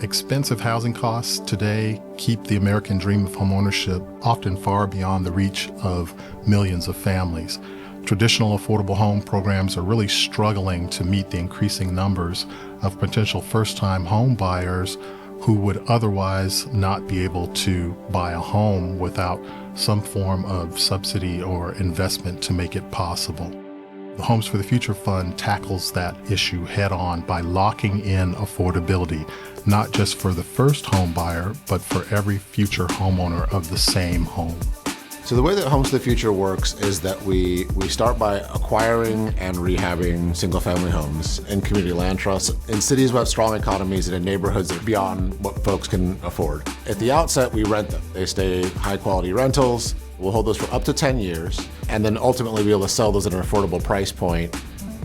Expensive housing costs today keep the American dream of homeownership often far beyond the reach of millions of families. Traditional affordable home programs are really struggling to meet the increasing numbers of potential first-time home buyers who would otherwise not be able to buy a home without some form of subsidy or investment to make it possible. The Homes for the Future Fund tackles that issue head-on by locking in affordability, not just for the first home buyer, but for every future homeowner of the same home. So the way that Homes for the Future works is that we start by acquiring and rehabbing single-family homes in community land trusts in cities with strong economies and in neighborhoods that are beyond what folks can afford. At the outset, we rent them. They stay high-quality rentals. We'll hold those for up to 10 years, and then ultimately be able to sell those at an affordable price point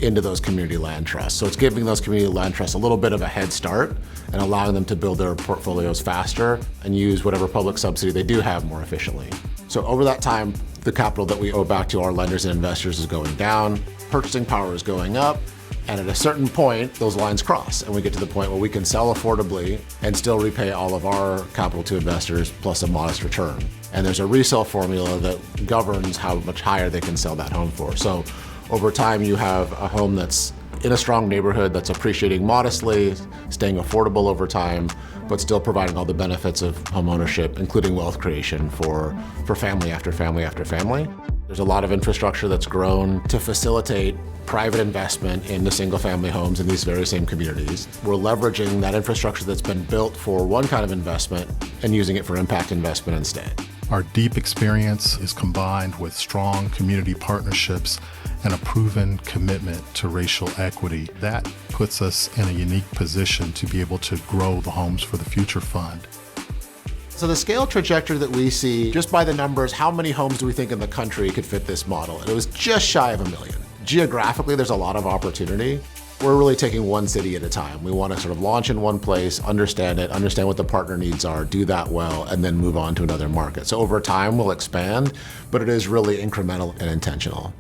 into those community land trusts. So it's giving those community land trusts a little bit of a head start and allowing them to build their portfolios faster and use whatever public subsidy they do have more efficiently. So over that time, the capital that we owe back to our lenders and investors is going down, purchasing power is going up, and at a certain point, those lines cross, and we get to the point where we can sell affordably and still repay all of our capital to investors plus a modest return. And there's a resale formula that governs how much higher they can sell that home for. So over time, you have a home that's in a strong neighborhood that's appreciating modestly, staying affordable over time, but still providing all the benefits of home ownership, including wealth creation for family after family after family. There's a lot of infrastructure that's grown to facilitate private investment into single-family homes in these very same communities. We're leveraging that infrastructure that's been built for one kind of investment and using it for impact investment instead. Our deep experience is combined with strong community partnerships and a proven commitment to racial equity. That puts us in a unique position to be able to grow the Homes for the Future Fund. So the scale trajectory that we see, just by the numbers, how many homes do we think in the country could fit this model? And it was just shy of 1 million. Geographically, there's a lot of opportunity. We're really taking one city at a time. We want to sort of launch in one place, understand it, understand what the partner needs are, do that well, and then move on to another market. So over time, we'll expand, but it is really incremental and intentional.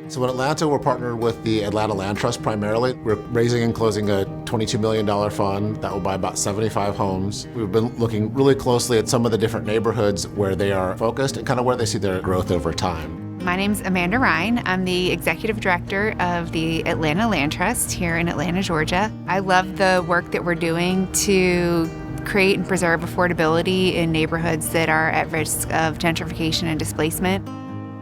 So in Atlanta, we're partnered with the Atlanta Land Trust primarily. We're raising and closing a $22 million fund that will buy about 75 homes. We've been looking really closely at some of the different neighborhoods where they are focused and kind of where they see their growth over time. My name's Amanda Ryan. I'm the executive director of the Atlanta Land Trust here in Atlanta, Georgia. I love the work that we're doing to create and preserve affordability in neighborhoods that are at risk of gentrification and displacement.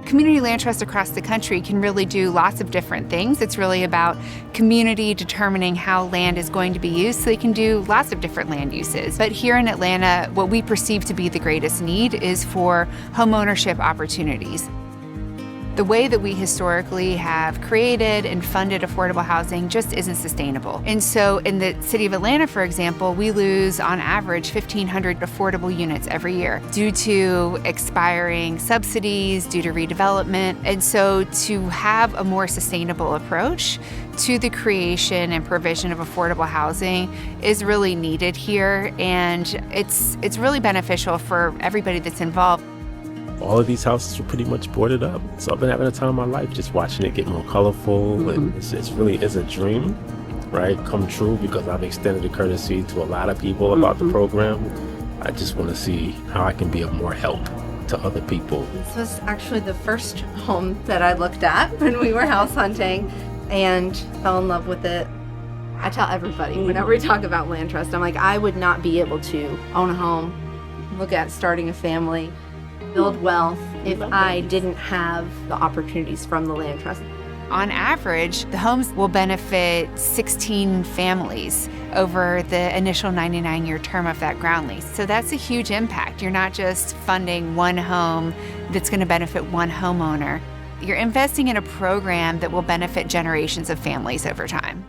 Community land trusts across the country can really do lots of different things. It's really about community determining how land is going to be used, so they can do lots of different land uses. But here in Atlanta, what we perceive to be the greatest need is for homeownership opportunities. The way that we historically have created and funded affordable housing just isn't sustainable. And so in the city of Atlanta, for example, we lose on average 1,500 affordable units every year due to expiring subsidies, due to redevelopment. And so to have a more sustainable approach to the creation and provision of affordable housing is really needed here. And it's really beneficial for everybody that's involved. All of these houses were pretty much boarded up. So I've been having a time of my life just watching it get more colorful. And it's really is a dream, right, come true, because I've extended the courtesy to a lot of people about the program. I just want to see how I can be of more help to other people. This was actually the first home that I looked at when we were house hunting and fell in love with it. I tell everybody whenever we talk about land trust, I'm like, I would not be able to own a home, look at starting a family, build wealth if I didn't have the opportunities from the land trust. On average, the homes will benefit 16 families over the initial 99-year term of that ground lease. So that's a huge impact. You're not just funding one home that's going to benefit one homeowner. You're investing in a program that will benefit generations of families over time.